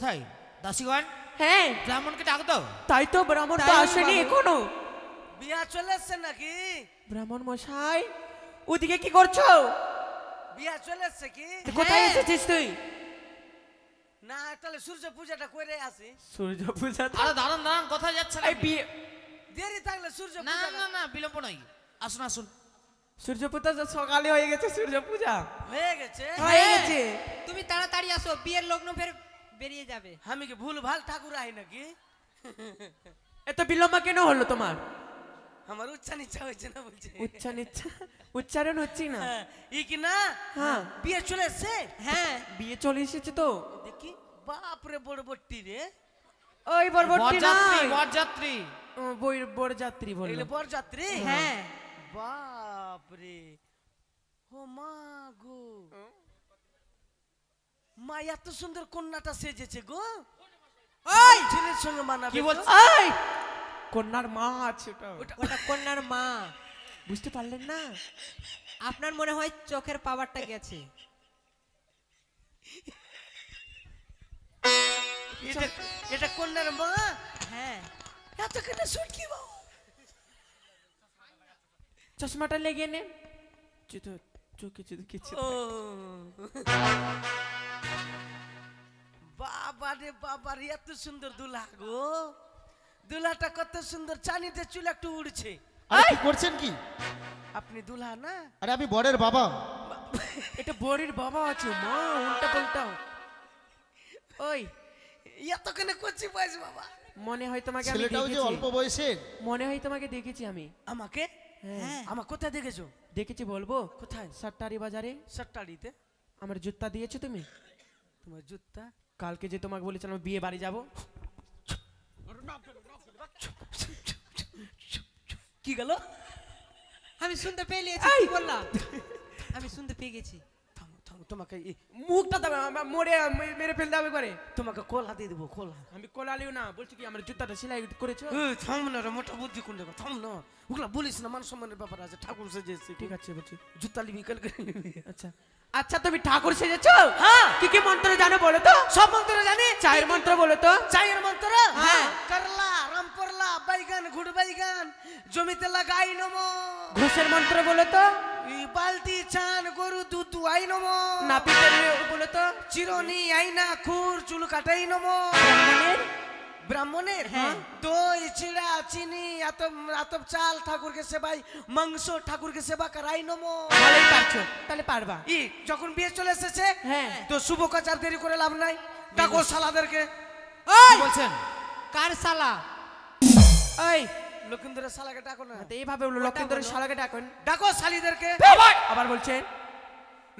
কোথায় দাসীগণ? হ্যাঁ ব্রাহ্মণকে ডাক দাও। তাই তো, ব্রাহ্মণ তো আসেনি এখনো। বিয়া চলে এসছে নাকি? ব্রাহ্মণ মশাই ওদিকে কি করছো? বিয়া চলে এসছে কি? কোথায় এসেছিস তুই? না তাহলে সূর্য পূজাটা করে আসি। সূর্য পূজা? আরে দাঁড়ান দাঁড়ান, কোথায় যাচ্ছেন? এই বিয়ে দেরি থাকলে সূর্য না পূজা না না, বিলম্ব নাই, আসুন আসুন। সূর্য পূজা তো সকালে হয়ে গেছে। সূর্য পূজা হয়ে গেছে। হয়ে গেছে। তুমি তাড়াতাড়ি আসো, বিয়ের লগ্ন ফের বেরিয়ে যাবে। আমি কি ভুল ভাল ঠাকুর আই নাকি? এত বিলম্ব কেন হলো তোমার? আমার উচ্চা নিচ্ছা হয়েছে না বলছে। উচ্চারণ হচ্ছে না। ই কি না? হ্যাঁ বিয়ে চলে এসছে। হ্যাঁ বিয়ে চলে এসেছে তো। দেখি বাপরে বড় বট্টি রে। ওই বরযাত্রী বরযাত্রী না, বরযাত্রী। বরযাত্রী বললো। এলে বরযাত্রী। হ্যাঁ বাপরে ও মা গো, মা এত সুন্দর কন্যাটা সেজেছে গো। ওই ছেলের সঙ্গে মানাবে কি তো? বলছ? এই কন্যার মা আছে ওটা। ওটা কন্যার মা। বুঝতে পারলেন না? আপনার মনে হয় চোখের পাওয়ারটা গেছে। এটা কন্যার মা। হ্যাঁ এত কেন সুটকি বাবু? চশমাটা লেগে নে, চোখে কিছু। ও বাবা রে বাবা রে, এত সুন্দর দুলা গো। দুলাটা কত সুন্দর, চানিতে চুল একটু উড়ছে। আরে কি করছেন কি? আপনি দুলা না? আরে আমি বরের বাবা। এটা বরের বাবা আছে, মা উল্টা পাল্টা। ওই এত কেন করছি বয়স বাবা? মনে হয় তোমাকে আমি ছেলেটাও যে অল্প দেখেছি। বয়সের। মনে হয় তোমাকে দেখেছি আমি। আমাকে? হ্যাঁ আমার কোথায় দেখেছো? দেখেছি, বলবো কোথায়? সাতটারি বাজারে। সাতটাড়িতে? আমার জুতা দিয়েছো তুমি? তোমার জুতা? কালকে যে তোমাকে বলেছিলাম বিয়ে বাড়ি যাবো। কি গেল? আমি শুনতে পেয়ে নিয়েছি, কি বললাম? আমি শুনতে পেয়ে গেছি। থামো থামো, তোমাকে মুখটা দেবে মেরে ফেলতে হবে করে। তোমাকে কোলা দিয়ে দেবো, কোলা। আমি কোলালিও না, বলছি কি আমার জুতাটা সেলাই করেছো? থাম না রে, মোটা বুদ্ধি কোন জায়গা, থাম না। ওগুলা বলিস না, মান সম্মানের ব্যাপার আছে। ঠাকুর সেজেছি, ঠিক আছে বলছি। জুতা নিবি, কালকে নিবি। আচ্ছা আচ্ছা, তুমি ঠাকুর সেজেছো? হ্যাঁ। কি কি মন্ত্র জানো বলো তো? সব মন্ত্র জানি। চায়ের মন্ত্র বলো তো। চায়ের মন্ত্র? হ্যাঁ। করলা, রামপরলা, বাইগান, ঘুড় বাইগান, জমিতে লাগাই নমো। ঘোষের মন্ত্র বলো তো। বালতি চান, গরু দুধ আই নমো। নাপিতের বলো তো। চিরনি আইনা খুর, চুল কাটাই নমো। ব্রাহ্মণের? ব্রাহ্মণের? হ্যাঁ। দই, চিড়া, চিনি, আতপ চাল ঠাকুরকে সেবাই, মাংস ঠাকুরকে সেবা করাই নমো। ভালোই পারছো, তাহলে পারবা। যখন বিয়ে চলে এসেছে, হ্যাঁ। তো শুভ কাজ আর দেরি করে লাভ নাই। ডাকো শালাদেরকে। কি বলছেন? কার শালা? ওই লক্ষিন্দরের শালাকে ডাকো না। এইভাবে বলো, লক্ষিন্দরের শালাকে ডাকেন। ডাকো শালিদেরকে। আবার বলছেন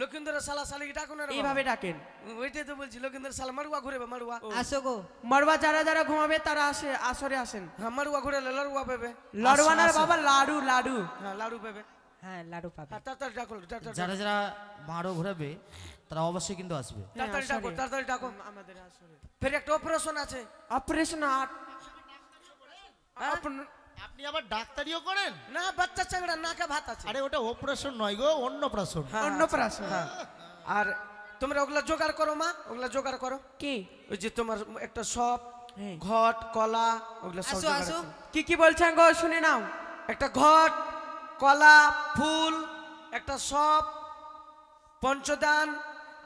লক্ষিন্দরের শালা শালিকে ডাকো না রে বাবা। এইভাবে ডাকেন। ওইটাই তো বলছি, লক্ষিন্দরের শালা মারুয়া ঘুরে বা মারুয়া। আসো গো। মরবা যারা যারা ঘুমাবে তারা আসরে আসেন। হ্যাঁ, মারুয়া ঘুরে লড়ুয়া পেবে। লড়ওয়ানার বাবা লাডু লাডু। হ্যাঁ, লাড়ু পেবে। হ্যাঁ লাডু পাবে। হ্যাঁ, তাড়াতাড়ি ডাকো, তাড়াতাড়ি যারা যারা মারো ঘোরাবে তারা অবশ্যই কিন্তু আসবে। তাড়াতাড়ি ডাকো, তাড়াতাড়ি ডাকো। আমাদের আসরে ফের একটা অপারেশন আছে। অপারেশন হ্যাঁ? আপনি আবার ডাক্তারিও করেন? না, বাচ্চা চাংড়া নাকে ভাত আছে। আরে ওটা অপারেশন নয় গো, অন্নপ্রাশন। হ্যাঁ, অন্নপ্রাশন। হ্যাঁ। আর তোমরা ওগুলা জোগাড় করো মা, ওগুলা জোগাড় করো। কি ওই যে তোমার একটা সব, হ্যাঁ। ঘট, কলা, ওগুলা সব আসো জোগাড় আসো। করো। কি কি বলছেন গো শুনে নাও। একটা ঘট, কলা, ফুল, একটা সব, পঞ্চদান,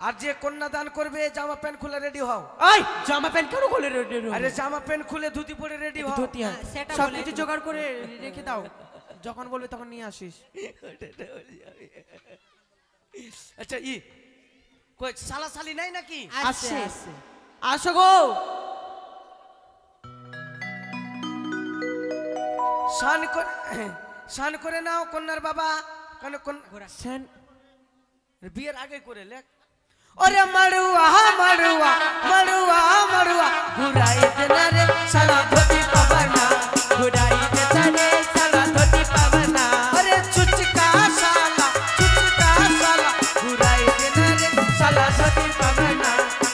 আর যে কন্যাদান করবে জামা প্যান্ট খুলে রেডি হও। এই জামা প্যান্ট কেন খুলে রেডি? আরে জামা প্যান্ট খুলে ধুতি পরে রেডি হও। ধুতি হ্যাঁ, সেটা সব বলে কিছু দিবো। জোগাড় করে রেখে দাও, যখন বলবে তখন নিয়ে আসিস। আচ্ছা, কই শালা শালি নাই নাকি? আসছে আসছে। আসছে। আসো গো। স্নান করে নাও কন্যার বাবা। কেন সেন বিয়ের আগে করে লেখ। ওরে মাড়ুয়া মাড়ুয়া মাড়ুয়া মাড়ুয়া, ঘুরাই দে না রে শালা ধুতি পাবা না, ঘুরাই দেতা রে সালা ধুতি পাবা না। আরে চুচকা শালা, চুচকা শালা, ঘুরাই দে না রে সালা ধুতি পাবা না,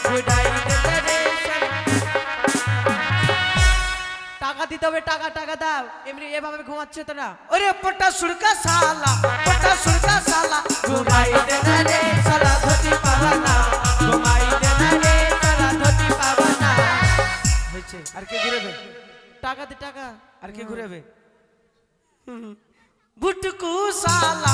ঘুরাই দেতা রে সালা। টাকা দিতে হবে, টাকা টাকা দাও। এমনি এভাবে ঘুমাচ্ছে তোরা। ওরে পটা সুরকা শালা, পটা সুরকা শালা, ঘুরাই দে না রে শালা ধুতি পাবা না, ঘুমাই দেতা রে সালা ধুতি পাবা না। হয়েছে আর কে ঘুরেবে? টাকা দে টাকা। আর কে ঘুরেবে? বুটকু সালা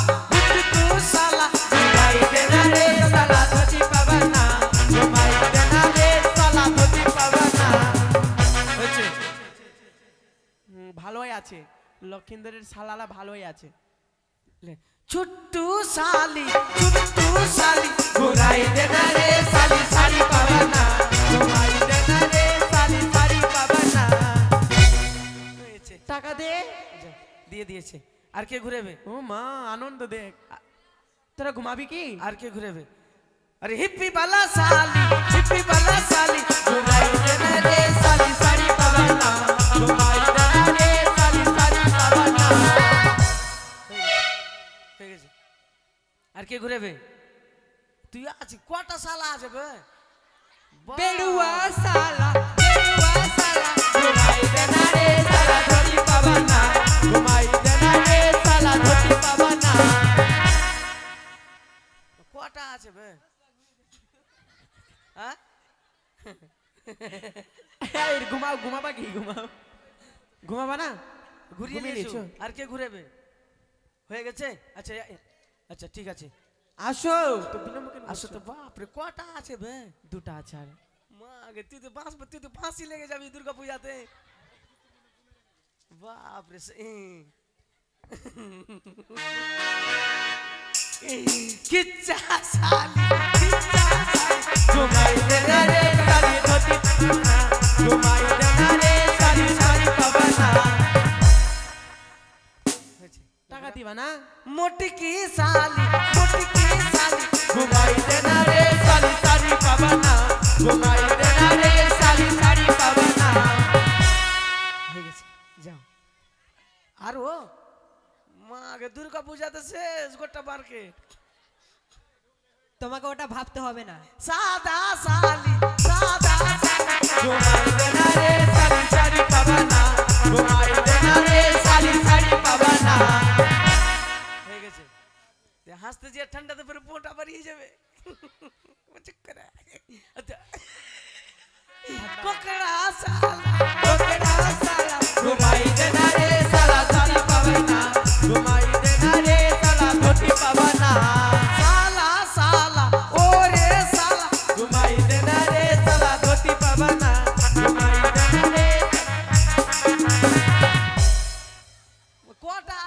ঘুরাই দে না রে সালা ধুতি পাবা না, ঘুমাই দে না রে সালা ধুতি পাবা না। হয়েছে? ভালোই আছে, লক্ষিন্দরের সালালা ভালোই আছে। ছুট্টু শালি ঘুরাই দে না রে শালি শাড়ি পাবা না, ঘুমাই দে না রে শালি শাড়ি পাবা না। হয়েছে? টাকা দে। যা, দিয়ে দিয়েছে। আর কে ঘুরেবে? ও মা আনন্দ দেখ। তোরা ঘুমাবি কি? আর কে ঘুরেবে? আরে হিপ্পি বালা শালি ঘুরাই দে না রে শালি শাড়ি পাবা না, ঘুমাই দে না রে শালি শাড়ি পাবা না। হয়ে গেছে। আর কে ঘুরেবে? তুই আছিস কটা শালা আছে বে? বেড়ুয়া সালা ঘুমাই দে না রে শালা ধরি পাবা না, ঘুমাই দে না রে শালা ধরি পাবা না। কটা আছে বে? হ্যাঁ ঘুমাবা কি? ঘুমাবা না? ঘুরিয়ে ঘুমিয়ে নিয়েছো। নিয়েছো? আর কে ঘুরেবে? হয়ে গেছে? আচ্ছা আচ্ছা ঠিক আছে। আসো তো বিলম্ব কেন আসো তো। বাপরে কটা আছে বে? দুটা আছে আর। মা আগে তুই তো ফাঁসি লেগে যাবি দুর্গা পূজাতে। বাপরে কিচ্ছা শালি ঘুমাই দে না রে শালি ধুতি পাবা না, ঘুমাই দে না রে শালি শাড়ি পাবা না। হয়েছে? টাকা দিবা না? মোটকি শালি ঘুমাই দে না রে শালি শাড়ি পাবা না, ঘুমাই দে না রে শালি শাড়ি পাবা না। হয়ে গেছে, যাও। আর ও মা আগে দুর্গা পূজাতে শেষ গোটা মার্কেট। তোমাকে ওটা ভাবতে হবে না। সাদা শালি ঘুমাই দে না রে শালি শাড়ি পাবা না, ঘুমাই দে না রে শালি শাড়ি পাবা না। হয়ে গেছে। হাসতে যে ঠান্ডাতে পরে পোটা বাড়িয়ে যাবে। কোকড়া শালা ঘুমাই দে না রে শালা শাড়ি পাবা না, ঘুমাই দে না রে শালা ধুতি পাবা না। শালা ওরে শালা ঘুমাই দে না রে শালা ধুতি পাবা না, ঘুমাই দে না রে। কোটা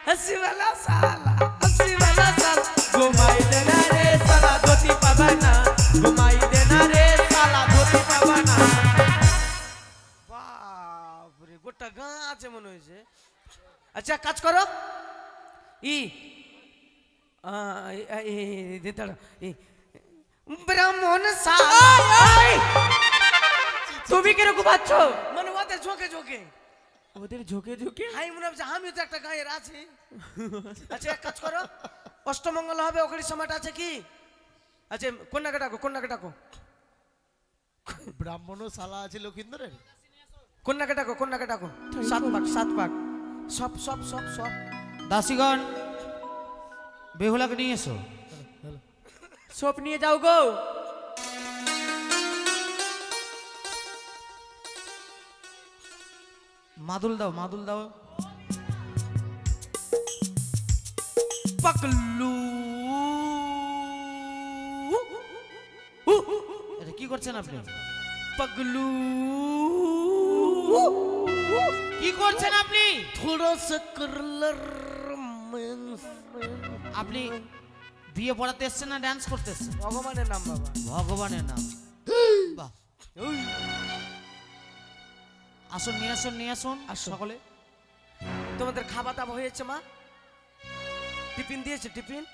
हंसी वाला साला घुमाई देना रे साला धोती पावा ना, घुमाई देना रे साला धोती पावा ना। बाप रे গোটা গাঁ আছে মনে হয়েছে। আচ্ছা কাজ করো ব্রাহ্মণ সালা। তুমি কেন ঘুমাচ্ছ? মানে ওদের ঝোঁকে ঝোঁকে ওদের ঝোঁকে ঝোঁকে আমি মনে হচ্ছে আমিও তো একটা গায়ের আছি। আচ্ছা এক কাজ করো, অষ্টমঙ্গল হবে ওখানে সময়টা আছে কি? আচ্ছা কন্যাকে ডাকো ব্রাহ্মণও শালা আছে লক্ষিন্দরের। কন্যাকে ডাকো 7 পাক সব দাসীগণ বেহুলাকে নিয়ে এসো। সব নিয়ে যাও গো। মাদুল দাও পাকলু। এটা কি করছেন আপনি? পাগলু কি করছেন আপনি? थोड़ा सा करलर আপনি বিয়ে পড়াতে এসছেন না ডান্স করতে এসছেন? ভগবানের নাম বাবা, ভগবানের নাম। বাহ, ওই আসুন নিয়ে আসুন আসুন। সকলে। তোমাদের খাওয়া দাওয়া হয়েছে মা? টিফিন দিয়েছে? টিফিন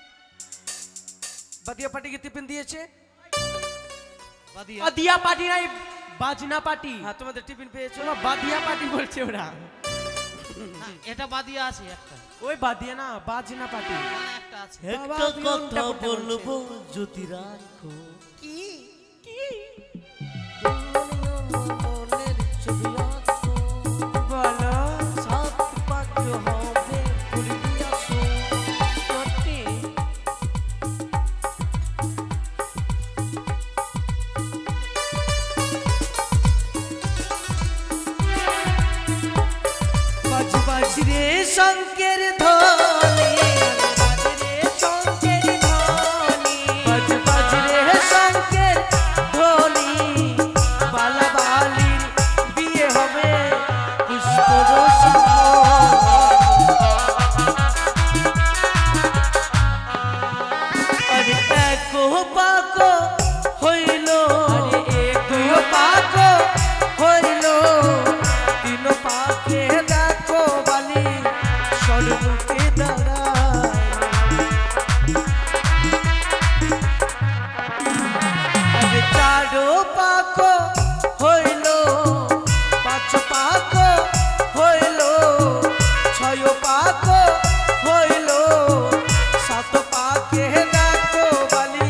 বাদিয়া পার্টিকে টিফিন দিয়েছে? বাদিয়া। বাদিয়া পার্টি নাই, বাজনা পার্টি। হ্যাঁ তোমাদের টিফিন পেয়েছো? ওরা বাদিয়া পার্টি বলছে ওরা। না, এটা বাদিয়া আছে একটা। ওই বাদিয়া না, বাজনা পার্টি। না, একটা আছে। একটা কথা বলবো যদি রাখো। কি মনের ছবি আঁকো, বলো সাত পাক হবে ফুলবি আসো। সত্যি? শঙ্কের ধ্বনি বাজ বাজ রে শঙ্কের ধ্বনি বালা বালির বিয়ে হবে পুষ্পরসী আরে একো পাকো হইল দুই পাকো হইল তিন পাকে দেখো বালি সর্বকে দাঁড়ায় আরে চারো পাকো হইল পাঁচ পাকো হইল ছয় পাকো হইল সাত পাকে দেখো বালি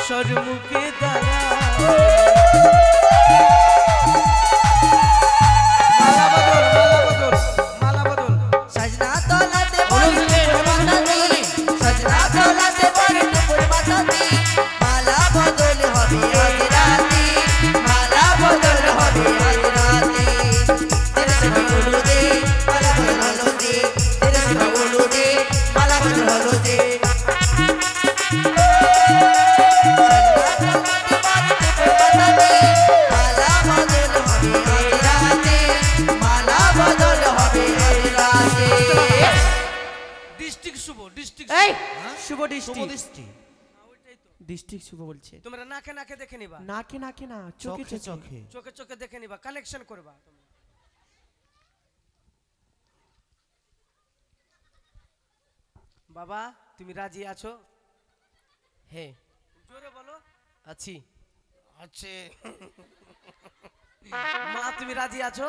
সর্বকে দাঁড়ায় মালা বদল सजना तोलाते बड़ी टुकुर बाताती सजना तोलाते बड़ी टुकुर बाताती माला बदल हबे आज राती माला बदल हबे आज राती तेरे से बोलू दे माला बदल हलो दे तेरे से बोलू दे माला बदल हलो दे माला बदल हबे आज राती माला बदल हबे आज राती ডিস্ট্রিক্ট শুভ ডিস্ট্রিক্ট এই শুভ দৃষ্টি দৃষ্টি ডিস্ট্রিক্ট শুভ বলছে তোমরা নাকে নাকে দেখে নিবা নাকে নাকে না চোখে চোখে চোখে চোখে চোখে চোখে দেখে নিবা কানেকশন করবা তোমরা। বাবা তুমি রাজি আছো? হ্যাঁ জোরে বলো। আছি আছে মা তুমি রাজি আছো?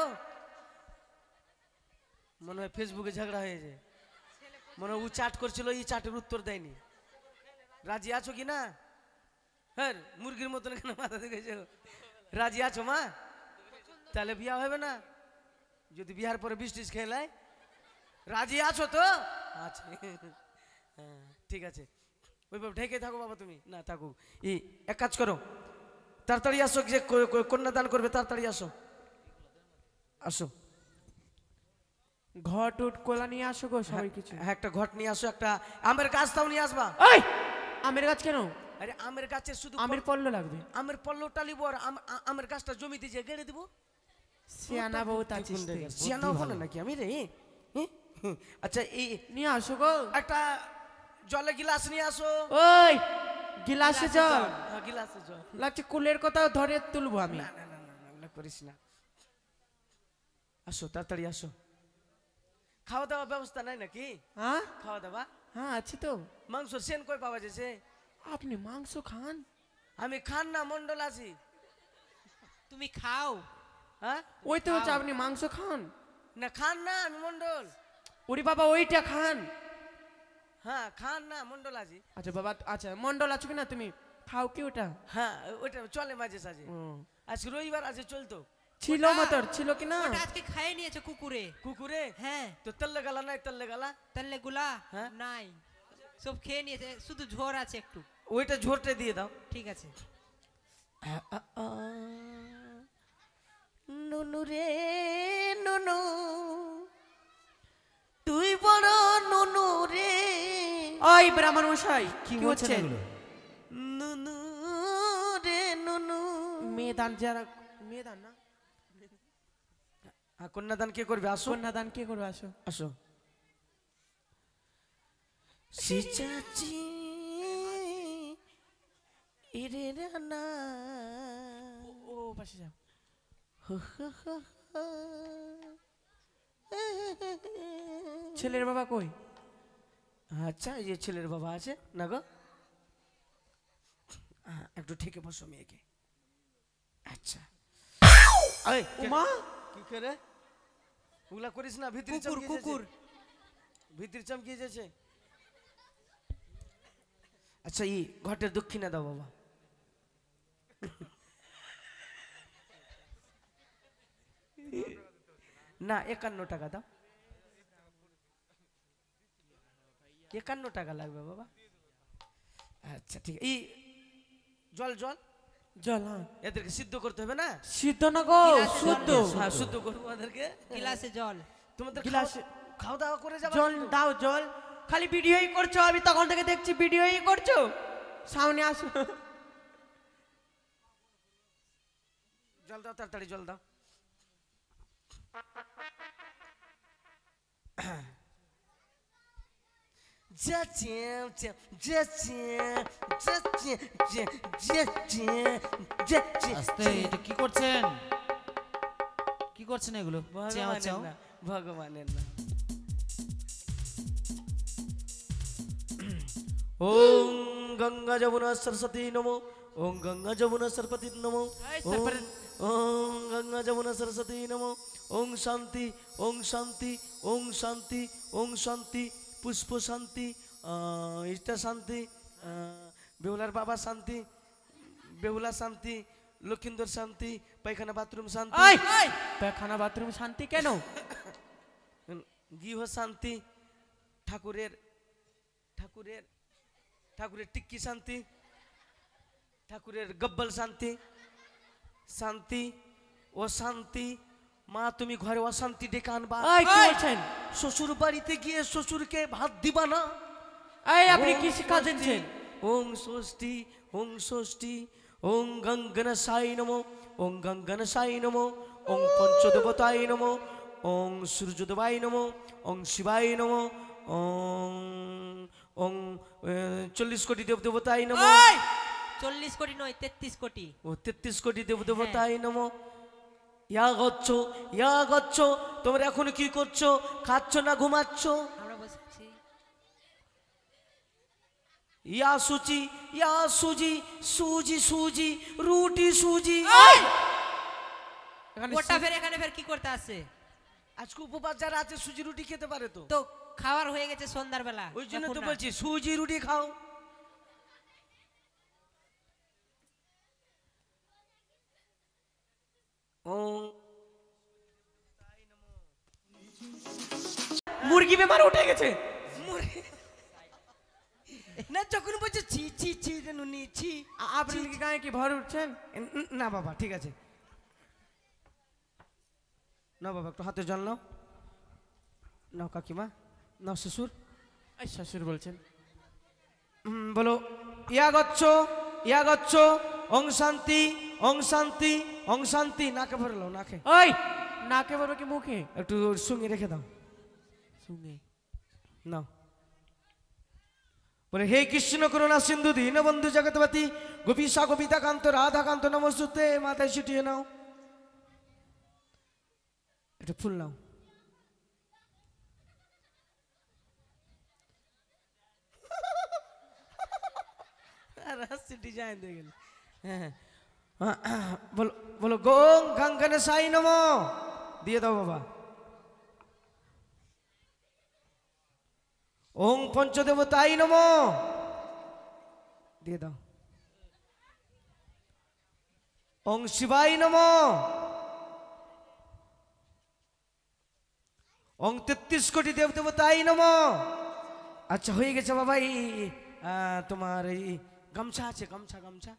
মনে হয় ফেসবুকে ঝগড়া হয়েছে, মনে হয় ও চাট করছিল, এই চাটের উত্তর দেয়নি। রাজি আছো কি না? হ্যাঁ মুরগির মতন কেন মাথা দেখেছো? রাজি আছো মা? তাহলে বিয়া হবে না যদি বিয়ার পরে বৃষ্টিস খেলায়? রাজি আছো তো? আচ্ছা হ্যাঁ ঠিক আছে, ওইভাবে ঢেকে থাকো বাবা, তুমি না থাকো। এক কাজ করো, তাড়াতাড়ি আসো, যে কন্যাদান করবে তাড়াতাড়ি আসো, আসো। ঘট উঠ কোলা নিয়ে আসো গো সবাই কিছু। হ্যাঁ একটা ঘট নিয়ে আসো, একটা আমের গাছটাও নিয়ে আসবা। ওই আমের গাছ কেন? আরে আমের গাছে শুধু আমের পল্ল লাগবে। আমের পল্লটা লিবো আর আমের গাছটা জমিতে যে গেড়ে দিব। সিয়ানা বহুত আছিস তুই। জিয়ানাও বলে নাকি আমি রে? আচ্ছা এই নিয়ে আসো গো। একটা জলে গিলাস নিয়ে আসো। ওই গিলাসে জল হ্যাঁ গিলাসে জল লাগছে, কুলের কথাও ধরে তুলবো আমি। না না না না ওগুলো করিস না, আসো তাড়াতাড়ি আসো। খাওয়া দাওয়ার ব্যবস্থা নাই নাকি? হ্যাঁ খাওয়া দাওয়া হ্যাঁ আছি তো। মাংস সেন কই পাওয়া যাচ্ছে? আপনি মাংস খান? আমি খান না, মন্ডল আছি। তুমি খাও। হ্যাঁ ওই তো হচ্ছে আপনি মাংস খান। না খান না, আমি মন্ডল। ওরে বাবা ওইটা খান। হ্যাঁ খান না, মন্ডল আছি। আচ্ছা বাবা, আচ্ছা মন্ডল আছো কি না তুমি? খাও কি ওটা? হ্যাঁ ওইটা চলে মাঝে সাঝে। ও, আজকে রবিবার আছে চলতো। ছিল মতর ছিল কি না? ওটা আজকে খাইয়ে নিয়েছে কুকুরে। কুকুরে হ্যাঁ তো তেলে গালা নাই, তেলে গালা তাহলে গুলা হ্যাঁ? নাই, সব খেয়ে নিয়েছে, শুধু ঝোর আছে একটু। ওইটা ঝোরটে দিয়ে দাও। ঠিক আছে। নুনু রে নুনু, তুই বড় নুনু রে। ওই ব্রাহ্মণ মশাই কি কি বলছেন হচ্ছে? এগুলো? নুনু রে নুনু। মেয়েদান যারা, মেয়েদান না, কন্যাদান কে করবে? আসো কন্যাদান কে করবে? আসো আসো। সিচাচি ইরে রানা ও পাশে যাও। ছেলের বাবা কই? আচ্ছা এই যে ছেলের বাবা আছে না গো, একটু ঠেকে বসো মেয়েকে। আচ্ছা এই মা কি করে ওগুলা করিস না, ভিতরে কুকুর কুকুর। ভিতরে চমকিয়ে যাচ্ছে। আচ্ছা এই ঘটের দক্ষিণা দাও বাবা। না 51 টাকা দাও, 51 টাকা লাগবে বাবা। আচ্ছা ঠিক, এই জল জল জল, হ্যাঁ এদেরকে সিদ্ধ করতে হবে না? সিদ্ধ না গো, গিলাসে জল শুদ্ধ। নিয়ে এসো। হ্যাঁ শুদ্ধ করবো ওদেরকে। গিলাসে জল। তোমাদের গিলাসে খাওয়া দাওয়া করে যাবে জল দাও জল, খালি ভিডিওই করছো, আমি তখন থেকে দেখছি ভিডিওই করছো, সামনে আসো। জল দাও তাড়াতাড়ি জল দাও। আস্তে, এটা কি করছেন? কি করছেন এগুলো? চেঁও চেঁও। ভগবানের নাম। ওম গঙ্গা যমুনা সরস্বতী নমো, ওম গঙ্গা যমুনা সরস্বতী নমো, ওম গঙ্গা যমুনা সরস্বতী নমো, ওম শান্তি, ওম শান্তি, ওম শান্তি, ওম শান্তি, পুষ্প শান্তি, ইষ্টা শান্তি, বেহুলার বাবা শান্তি, বেহুলা শান্তি, লক্ষিন্দর শান্তি, পায়খানা বাথরুম শান্তি, পায়খানা বাথরুম শান্তি কেন? গৃহ শান্তি, ঠাকুরের ঠাকুরের ঠাকুরের টিক্কি শান্তি, ঠাকুরের গব্বল শান্তি, শান্তি ও শান্তি। মা তুমি ঘরে অশান্তি ডেকে আনবা। কি বলছেন? শ্বশুর বাড়িতে গিয়ে শ্বশুরকে ভাত দিবা না। আপনি কি শিক্ষা দিচ্ছেন? ওং ষষ্ঠী, ওং ষষ্ঠী, ওং গঙ্গন সাই নমো, ওং গঙ্গন সাই নমো, ওং পঞ্চদেবতায় নমো, ওং সূর্যদেবায় নমো, ওং শিবায় নমো, ওং ওং 40 কোটি দেবদেবতায় নমো। 40 কোটি নয় 33 কোটি। ও 33 কোটি দেবদেবতায় নমো। ইয়া গচ্ছ, তোমরা এখন কি করছো? খাচ্ছ না ঘুমাচ্ছ? আমরা বসেছি। ইয়া সুচি, ইয়া সুজি, সুজি সুজি, রুটি সুজি। ওটা ফের এখানে ফের কি করতে আসছে? আজকে উপবাস যারা আছে সুজি রুটি খেতে পারে তো। তো খাবার হয়ে গেছে সন্ধ্যার বেলা, ওই জন্য তো এখন না। বলছি সুজি রুটি খাও। মুরগি বেমার উঠে গেছে। না যখন বলছে ছি ছি ছি নুনি ছি। আপনি কি গায়ে কি ভর উঠছেন? না বাবা ঠিক আছে, না বাবা একটু হাতে জল নাও, নাও কাকিমা, নাও শ্বশুর। এই শ্বশুর বলছেন। বলো ইয়া গচ্ছ, ওং শান্তি, ওং শান্তি, ওং শান্তি। নাকে ভরে লাও, নাকে। ওই নাকে বলবো কি মুখে? একটু সঙ্গে রেখে দাও, শুনে নাও। বলে হে কৃষ্ণ করুণা সিন্ধু দীনবন্ধু জগৎপতি গোপীশা গোপিতা কান্ত রাধা কান্ত নমস্তুতে। মাথায় ছিটিয়ে নাও, একটু ফুল নাও। আর হাসি ডিজাইন দিয়ে গেল। হ্যাঁ বলো বলো গোং গঙ্গনে সাই নমো দিয়ে দাও বাবা। ওং পঞ্চদেবতাই নমো দিয়ে দাও। ওং শিবাই নমো, ওং 33 কোটি দেবদেবতাই নমো। আচ্ছা হয়ে গেছে বাবা। এই তোমার এই গামছা আছে, গামছা গামছা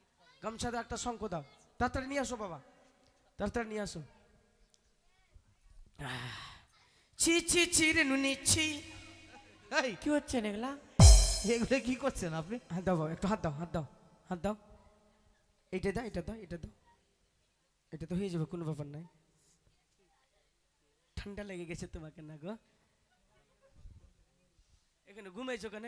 গামছা দাও, একটা শঙ্খ দাও, তাড়াতাড়ি নিয়ে আসো বাবা, তাড়াতাড়ি নিয়ে আসো। ছি ছি ছি রে নুনি ছি। এই, কি হচ্ছে এগুলা? এগুলো কি করছেন আপনি? হাত দাও বাবা, একটু হাত দাও, হাত দাও, হাত দাও। এইটা দাও, এটা দাও, এটা দাও, এটা তো হয়ে যাবে, কোনো ব্যাপার নাই। ঠান্ডা লেগে গেছে তোমাকে না গো? এখানে ঘুমাইছো কেন?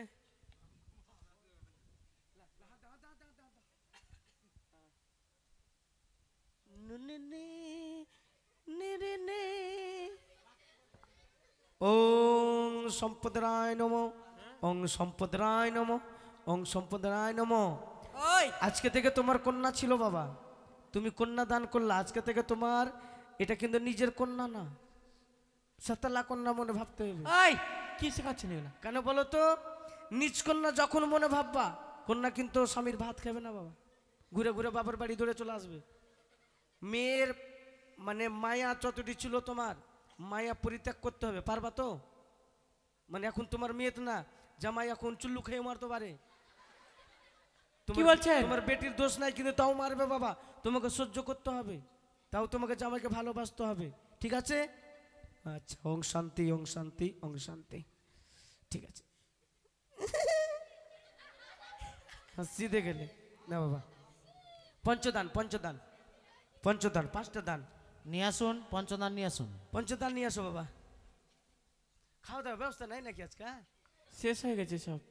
ওং সম্পদরায় নমো, ওং সম্পদরায় নমো, ওং সম্পদরায় নমো। ওই আজকে থেকে তোমার কন্যা ছিল বাবা, তুমি কন্যা দান করলা, আজকে থেকে তোমার এটা কিন্তু নিজের কন্যা না, সাতালা কন্যা মনে ভাবতে হবে। ওই কি শেখাচ্ছেন এগুলা? কেন বলো তো? নিজ কন্যা যখন মনে ভাববা, কন্যা কিন্তু স্বামীর ভাত খাবে না বাবা, ঘুরে ঘুরে বাবার বাড়ি ধরে চলে আসবে। মেয়ের মানে মায়া যতটি ছিল তোমার, মায়া পরিত্যাগ করতে হবে, পারবা তো? মানে এখন তোমার মেয়ে তো না, জামাই এখন চুল্লু খেয়ে মারতে পারে। কি বলছেন? তোমার বেটির দোষ নাই, কিন্তু তাও মারবে বাবা, তোমাকে সহ্য করতে হবে, তাও তোমাকে জামাইকে ভালোবাসতে হবে, ঠিক আছে? আচ্ছা, ওং শান্তি ওং শান্তি ওং শান্তি। ঠিক আছে, হাসিতে গেলে না বাবা। পঞ্চদান পঞ্চদান পঞ্চদান, 5টা দান। নিয়ে আসুন, পঞ্চদান নিয়ে আসুন। পঞ্চদান নিয়ে আসো বাবা। খাওয়া দাওয়ার ব্যবস্থা নাই নাকি আজকে? শেষ হয়ে গেছে সব,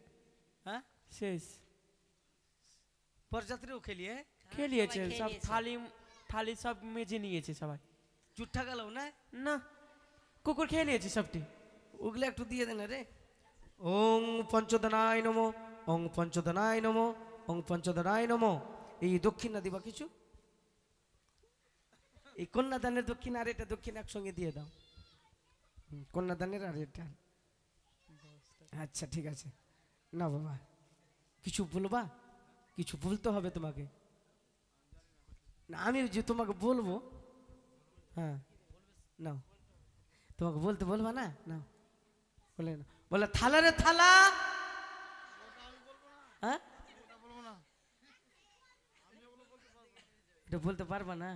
হ্যাঁ, শেষ। বরযাত্রীও খেলিয়ে খেলিয়েছে সব, থালি থালি সব মেজে নিয়েছে সবাই। চুট্টা গেল না? না, কুকুর খেয়ে নিয়েছে সবটি। ওগুলো একটু দিয়ে দেন রে। ওং পঞ্চদানায় নমো, ওং পঞ্চদানায় নমো, ওং পঞ্চদানায় নমো। এই দক্ষিণা দিবা কিছু? এই কন্যাদানের দক্ষিণ আর এটা দক্ষিণ একসঙ্গে দিয়ে দাও। কন্যাদানের আর এটা। আচ্ছা ঠিক আছে। না বাবা, কিছু বলবা? কিছু বলতে হবে তোমাকে না, আমি যে তোমাকে বলবো। হ্যাঁ নাও, তোমাকে বলতে বলবা না? নাও, বলে না, বলে থালা রে থালা। হ্যাঁ, এটা বলতে পারবা না?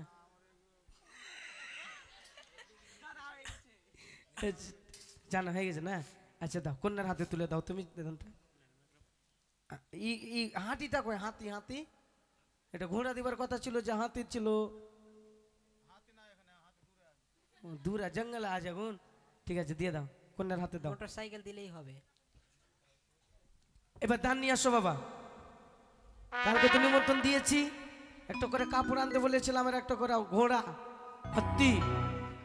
জানা হয়ে গেছে না? আচ্ছা দাও, কন্যার হাতে তুলে দাও তুমি। হাতিটা কই? হাতি হাতি, এটা ঘোড়া দিবার কথা ছিল, যে হাতি ছিল দূরে জঙ্গলে আজ আগুন। ঠিক আছে দিয়ে দাও, কন্যার হাতে দাও। মোটরসাইকেল দিলেই হবে। এবার দান নিয়ে আসো বাবা। কালকে তো নিমন্ত্রণ দিয়েছি, একটা করে কাপড় আনতে বলেছিলাম, আর একটা করে ঘোড়া হাতি।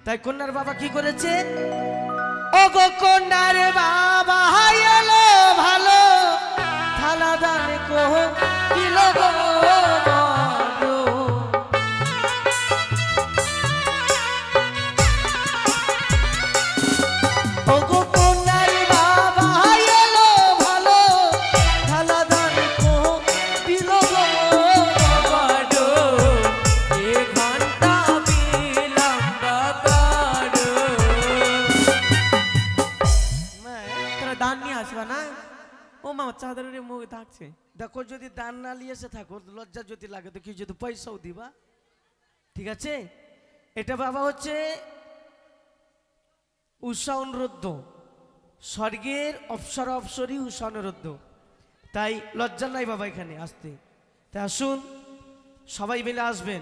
তাই কন্যার বাবা কি করেছে? ও গো কন্যার বাবা এলো ভালো, থালা দান কো দিল গো বড়। ও গো কন্যার বাবা এলো ভালো, থালা দান কো দিল গো বড়। এ ঘন্টা বিলম্ব করো। তোরা দান নিয়ে আসবা না? ও মা, চাদরের মুখ থাকছে। দেখো, যদি দান না নিয়ে এসে থাকো, লজ্জা যদি লাগে তো কি, যদি পয়সাও দিবা। ঠিক আছে, এটা বাবা হচ্ছে উষা অনুরুদ্ধ, স্বর্গের অপ্সরা অপ্সরী উষা অনুরুদ্ধ। তাই লজ্জা নাই বাবা এখানে আসতে। তাই আসুন, সবাই মিলে আসবেন।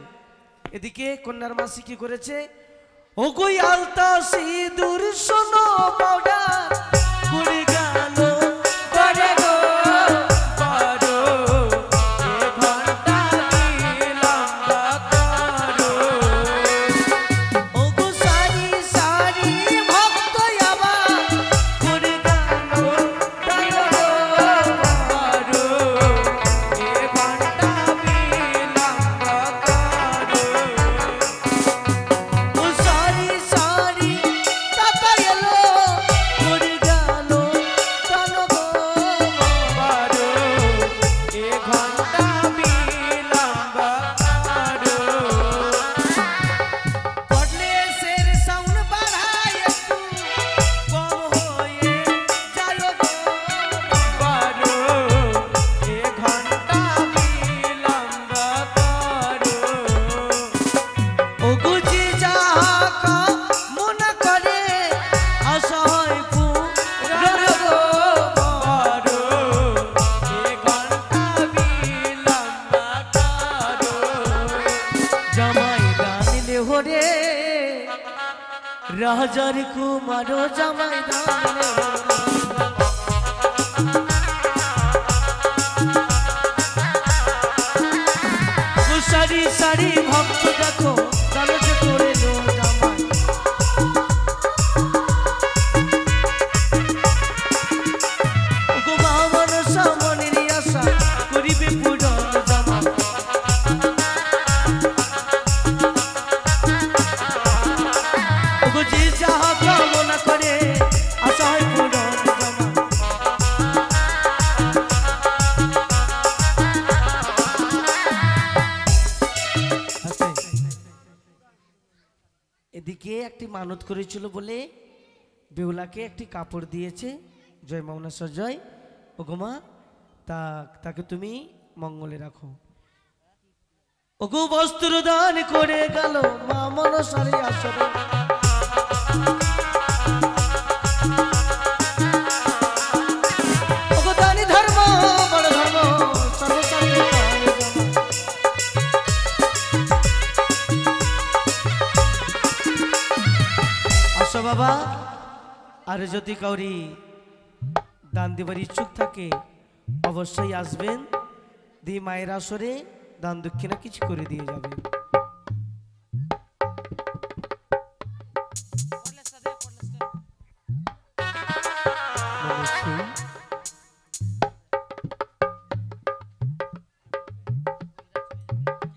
এদিকে কন্যার মাসি কি করেছে? ও গই আলতা সিঁদুর সোনো পাউডার করে গেল করে গো বড়। এ ঘন্টা বিলম্ব করো। ও গো সারি সারি ভক্ত আবার করে গেল তাই গো বড়। এ ঘন্টা বিলম্ব করো। ও সারি সারি তাতা এলো করে গেল তান গো বড়। এ ঘন্টা বিলম্ব করো। কটলেসের সাউন্ড বাড়ায় একটু, কম হয়ে যায় গো বড়। এ ঘন্টা বিলম্ব করো। ও গুজি যাহা মনে করে অসহায় পুরন গো বড়। এ ঘন্টা বিলম্ব করো। জামাই দানিলে হরে রাজার কুমার জামাই দানিলে সারি সারি ভক্ত দেখো দানজ করে লো জামাই। গো বামন সামনের আশা করিবে পূরণ জামাই। গো যে যাহা কামনা করে আশা হয় পূরণ জামাই। এদিকে একটি মানত করেছিল বলে বেহুলাকে একটি কাপড় দিয়েছে। জয় মৌনাসর জয়। ও গোমা, তাকে তুমি মঙ্গলে রাখো। ওগো বস্ত্র দান করে গেল মা মনসারে আসরে। আর যদি কাউরি দান দেবার ইচ্ছুক থাকে অবশ্যই আসবেন, দিয়ে মায়ের আসরে দান দক্ষিণা কিছু করে দিয়ে যাবেন।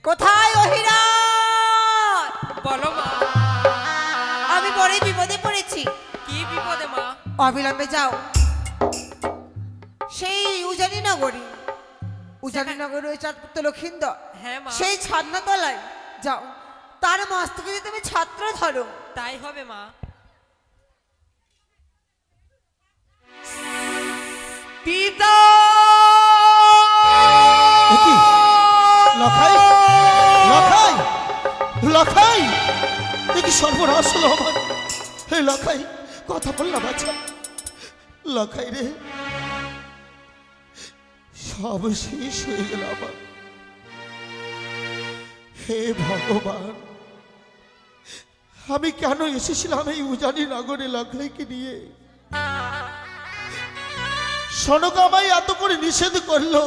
কোথায় অহিরান? বলো মা, আমি বড় বিপদে পড়েছি। কি বিপদে মা? অবিলম্বে যাও সেই উজানি নগরী, উজানি নগরী ওই চাঁদপুর লক্ষিন্দর, হ্যাঁ মা, সেই ছাদনা তলায় যাও, তার মস্তকে যদি তুমি ছাত্র ধরো। তাই হবে মা। পিতা কি লখাই, লখাই, লখাই, দেখি সর্বনাশ হলো আমার। হে লখাই, কথা বল না বাচ্চা। লখাই রে, সব শেষ হয়ে গেল আমার। হে ভগবান, আমি কেন এসেছিলাম এই উজানি নগরে লখাইকে নিয়ে? সনকা আমায় এত করে নিষেধ করলো,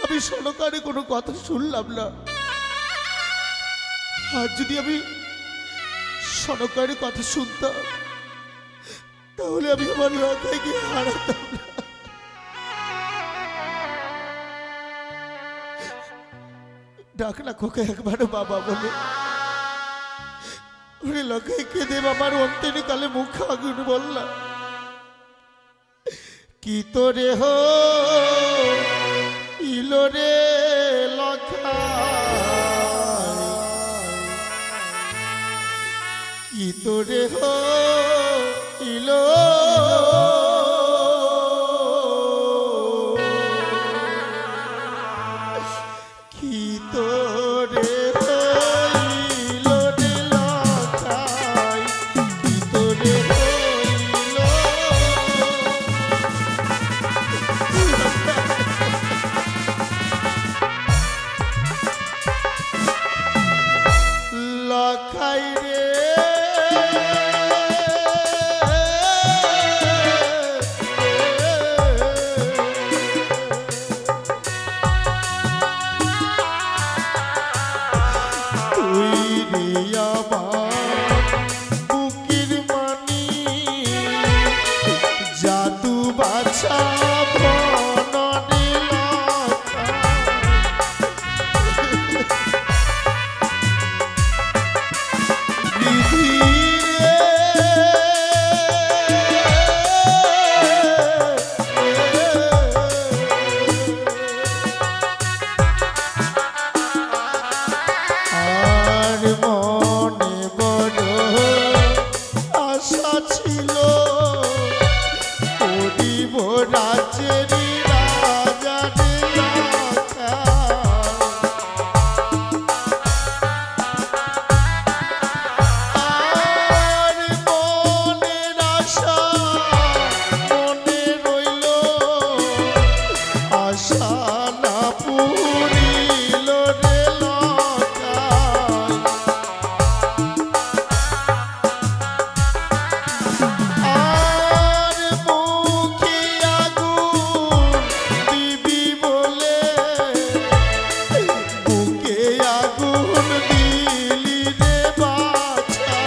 আমি সনকারে কোনো কথা শুনলাম না। আর যদি আমি সনকারের কথা শুনতাম তাহলে আমি আমার লখাইকে হারাতাম না। ডাক না খোকা একবারও বাবা বলে। ওরে লখাইকে দেব আমার অন্তের কালে মুখ আগুন বললাম। কি তোরে হো ইলো রে লখাই, কি তোরে হো ইলো কি তোরে হইলো রে লখাই, কি তোরে হইলো। লখাই রে, তুই রে আমার বুকের মানি, জাদু বাছা বনরে লখাই। বিধি আর মনে বড় আশা ছিল, করিব রাজ্যের রাজা রে লখাই। আর মনের আশা মনে রইল, আশা না পুরিল রে লখাই। আর মুখে আগুন দিবি বলে, বুকে আগুন দিলি রে বাছা।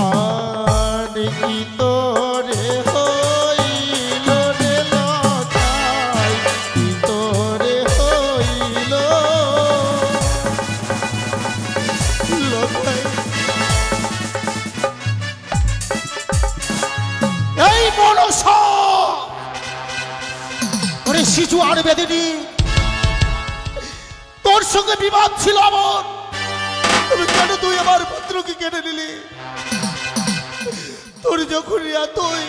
আর কি তোরে হইল রে লখাই, কি তোরে হইল লখাই। এই মনসা, ওরে শিশু আর বেদিনী, তোর সঙ্গে বিবাদ ছিল আমার। তুমি কেন তুই আমার পুত্রকে কেড়ে নিলি? তোর যখন এতই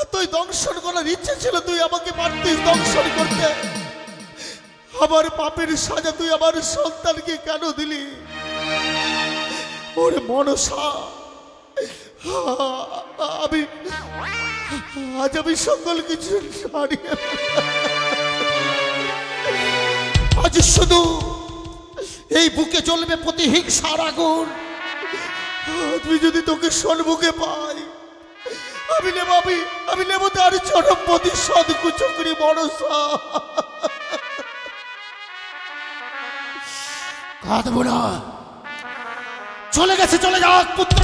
এতই দংশন করার ইচ্ছে ছিল, তুই আমাকে পারতিস দংশন করতে। আমার পাপের সাজা তুই আমার সন্তানকে কেন দিলি? ওরে মনসা, আমি আজ আমি সকল কিছু হারিয়ে, আজ শুধু এই বুকে জ্বলবে প্রতিহিংসার আগুন। আমি যদি তোকে সন্মুখে পাই, আমি নেব তার চরম প্রতিশোধ কুচক্রী মনসা। কাঁদবো না, চলে গেছে চলে যাক পুত্র,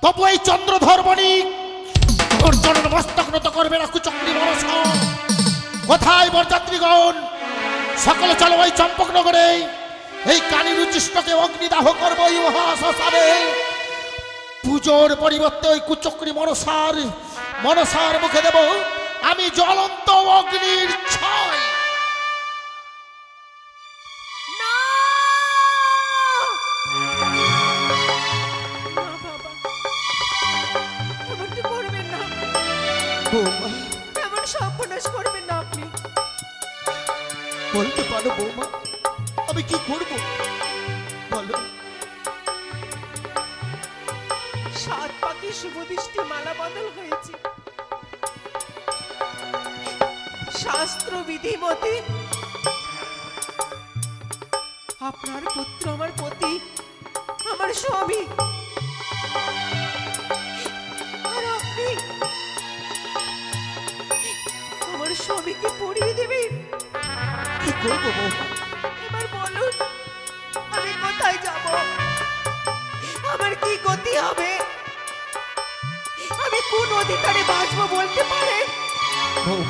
তবু এই চন্দ্রধর বণিক তোর চরণ মস্তক নত করবে না কুচক্রী মনসা। কোথায় বরযাত্রীগণ? সকলে চলো ওই চম্পকনগরে এই কালীর উচ্ছিষ্টকে অগ্নিদাহ করবো এই মহাশ্মশানে। পুজোর পরিবর্তে ওই কুচক্রী মনসার মুখে দেব আমি জ্বলন্ত অগ্নির ছয়। না বাবা, এমনটি করবেন না, বৌমা, এমন সর্বনাশ করবেন না আপনি। বলতে পারো বৌমা, আমি কি করবো বলো? 7 পাকে শুভ দৃষ্টি মালা বদল হয়েছে। শাস্ত্র বিধি মতে আপনার পুত্র আমার পতি, আমার স্বামী, আর আপনি আমার স্বামীকে পড়িয়ে দেবেন। কি করবো বৌমা? এবার বলুন আমি কোথায় যাব, আমার কি গতি হবে, আমি কোন অধিকারে বাঁচবো বলতে পারেন?